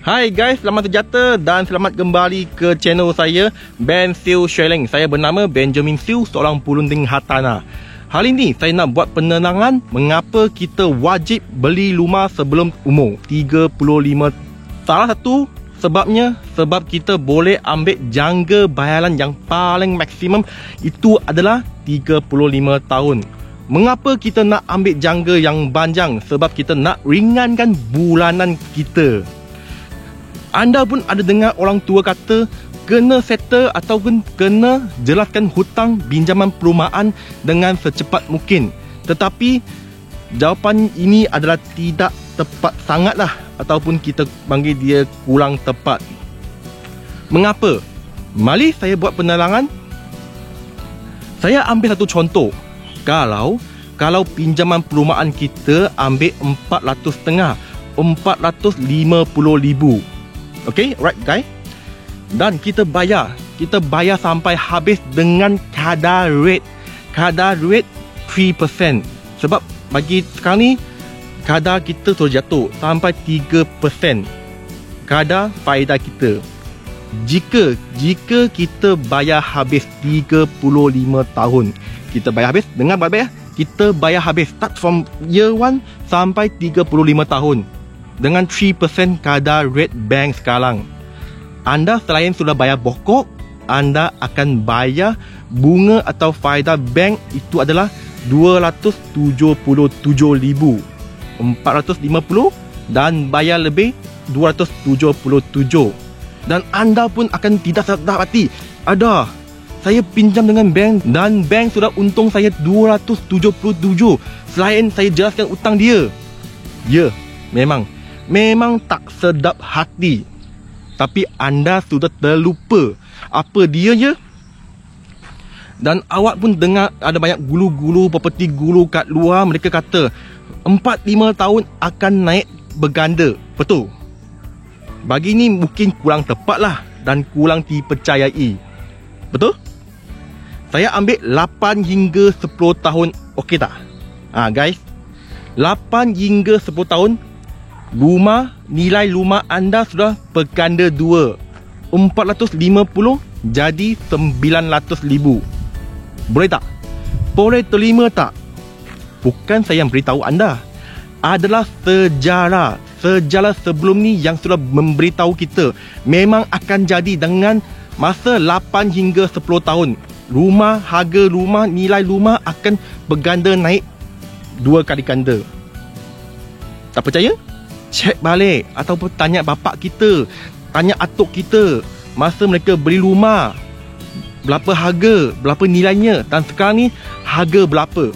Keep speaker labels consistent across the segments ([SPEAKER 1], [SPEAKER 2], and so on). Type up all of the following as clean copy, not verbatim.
[SPEAKER 1] Hai guys, selamat sejata dan selamat kembali ke channel saya, Ben Siu Shelling. Saya bernama Benjamin Siu, seorang perunding hartanah. Hari ini saya nak buat penerangan mengapa kita wajib beli rumah sebelum umur 35. Salah satu sebabnya, sebab kita boleh ambil jangka bayaran yang paling maksimum, itu adalah 35 tahun. Mengapa kita nak ambil jangka yang panjang? Sebab kita nak ringankan bulanan kita. Anda pun ada dengar orang tua kata kena settle ataupun kena jelaskan hutang pinjaman perumahan dengan secepat mungkin. Tetapi jawapan ini adalah tidak tepat sangatlah, ataupun kita panggil dia kurang tepat. Mengapa? Mari saya buat penerangan. Saya ambil satu contoh. Kalau pinjaman perumahan kita ambil 450 ribu. Okay, right guys? Dan kita bayar sampai habis dengan kadar rate 3%. Sebab bagi sekarang ni kadar kita sudah jatuh sampai 3% kadar faedah kita. Jika kita bayar habis 35 tahun, kita bayar habis dengan baik-baik, kita bayar habis start from year 1 sampai 35 tahun dengan 3% kadar rate bank sekarang. Anda selain sudah bayar pokok, anda akan bayar bunga atau faedah bank, itu adalah 277,450 dan bayar lebih 277. Dan anda pun akan tidak sedap hati, ada saya pinjam dengan bank dan bank sudah untung saya 277 selain saya jelaskan hutang dia. Ya, memang tak sedap hati. Tapi anda sudah terlupa apa dia je. Dan awak pun dengar ada banyak guru-guru, property guru kat luar, mereka kata 4-5 tahun akan naik berganda. Betul? Bagi ni mungkin kurang tepat lah dan kurang dipercayai. Betul? Saya ambil 8 hingga 10 tahun, okey tak? Guys, 8 hingga 10 tahun, nilai rumah anda sudah berganda 2. 450 jadi 900 ribu. Boleh tak? Boleh terima tak? Bukan saya yang beritahu anda, adalah sejarah sebelum ni yang sudah memberitahu kita memang akan jadi dengan masa 8 hingga 10 tahun. Harga rumah, nilai rumah akan berganda naik 2 kali ganda. Tak percaya? Cek balik ataupun tanya bapak kita, tanya atuk kita masa mereka beli rumah, berapa harga, berapa nilainya, dan sekarang ni harga berapa.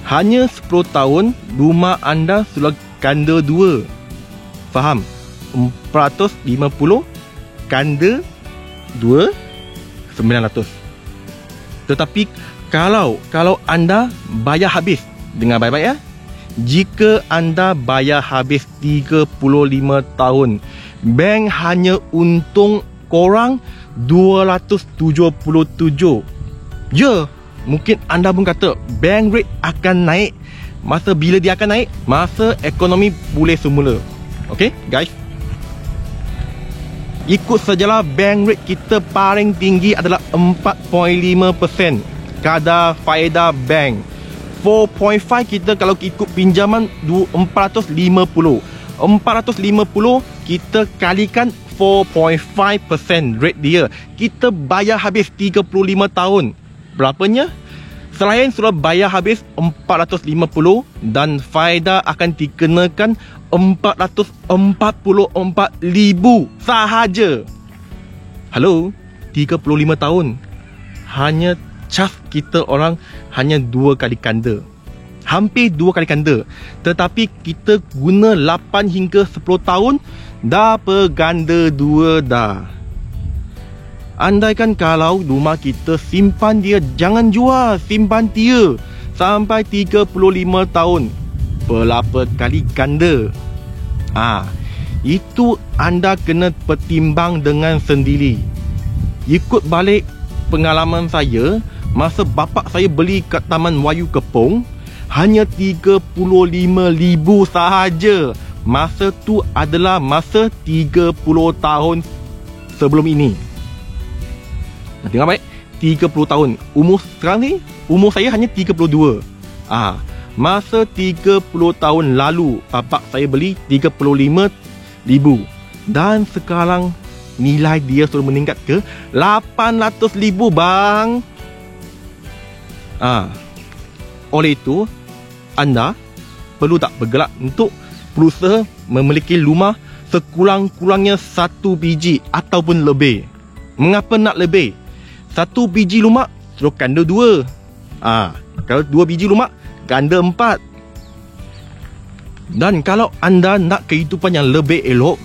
[SPEAKER 1] Hanya 10 tahun rumah anda sudah ganda 2. Faham? 450 ganda 2, 900. Tetapi kalau anda bayar habis, dengar baik-baik ya, jika anda bayar habis 35 tahun, bank hanya untung korang 277. Ya, mungkin anda pun kata bank rate akan naik. Masa bila dia akan naik? Masa ekonomi pulih semula. Okay guys, ikut sejarah, bank rate kita paling tinggi adalah 4.5% kadar faedah bank. 4.5 kita kalau ikut pinjaman 450 kita kalikan 4.5% rate dia, kita bayar habis 35 tahun. Berapanya? Selain sudah bayar habis 450 dan faedah akan dikenakan 444 ribu sahaja. Halo, 35 tahun. Hanya cas kita orang hanya 2 kali ganda. Hampir 2 kali ganda. Tetapi kita guna 8 hingga 10 tahun, dah berganda 2 dah. Andaikan kalau rumah kita simpan dia, jangan jual, simpan dia sampai 35 tahun, berapa kali ganda. Itu anda kena pertimbang dengan sendiri. Ikut balik pengalaman saya, masa bapak saya beli kat Taman Wayu Kepong, hanya 35,000 sahaja masa tu adalah masa 30 tahun sebelum ini. Dengar baik, 30 tahun. Umur sekarang ni, umur saya hanya 32. Masa 30 tahun lalu bapak saya beli 35,000 dan sekarang nilai dia sudah meningkat ke 800,000 bang. Oleh itu, anda perlu tak bergerak untuk berusaha memiliki rumah sekurang-kurangnya 1 biji ataupun lebih. Mengapa nak lebih? 1 biji lumak suruh ganda 2. Kalau 2 biji lumak, ganda 4. Dan kalau anda nak kehidupan yang lebih elok,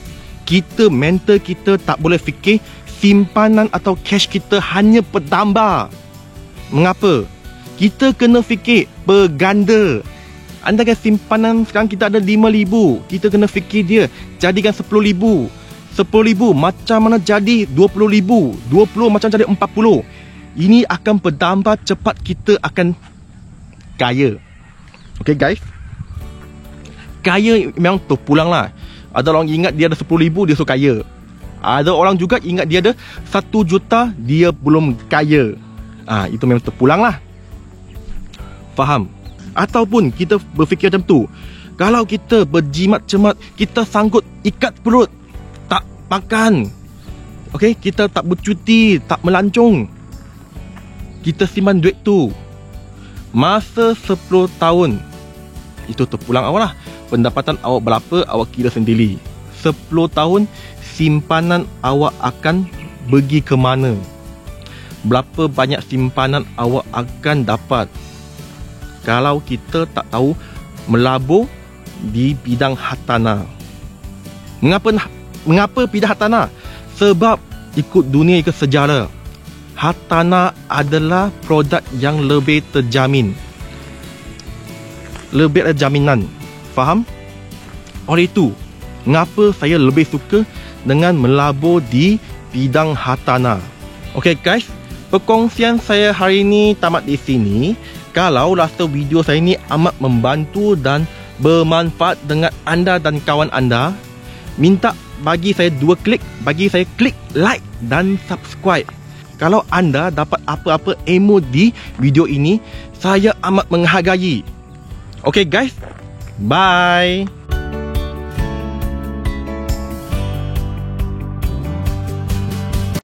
[SPEAKER 1] mental kita tak boleh fikir simpanan atau cash kita hanya bertambah. Mengapa? Kita kena fikir berganda. Anda kan simpanan sekarang kita ada 5,000. Kita kena fikir dia jadikan 10,000. 10,000 macam mana jadi 20,000. 20 macam jadi 40. Ini akan bertambah cepat, kita akan kaya. Okay guys, kaya memang terpulang lah. Ada orang ingat dia ada 10,000, dia so kaya. Ada orang juga ingat dia ada 1 juta, dia belum kaya. Itu memang terpulang lah. Faham? Ataupun kita berfikir macam tu, kalau kita berjimat cemat, kita sanggup ikat perut, tak makan, okay, kita tak bercuti, tak melancong, kita simpan duit tu masa 10 tahun, itu terpulang awak lah. Pendapatan awak berapa, awak kira sendiri. 10 tahun simpanan awak akan pergi ke mana? Berapa banyak simpanan awak akan dapat kalau kita tak tahu melabur di bidang hartanah? Mengapa bidang hartanah? Sebab ikut dunia, ikut sejarah, hartanah adalah produk yang lebih terjamin, lebih ada jaminan. Faham? Oleh itu, mengapa saya lebih suka dengan melabur di bidang hartanah. Okay guys, perkongsian saya hari ini tamat di sini. Kalau rasa video saya ini amat membantu dan bermanfaat dengan anda dan kawan anda, minta bagi saya 2 klik, bagi saya klik like dan subscribe. Kalau anda dapat apa-apa ilmu di video ini, saya amat menghargai. Okay guys, bye.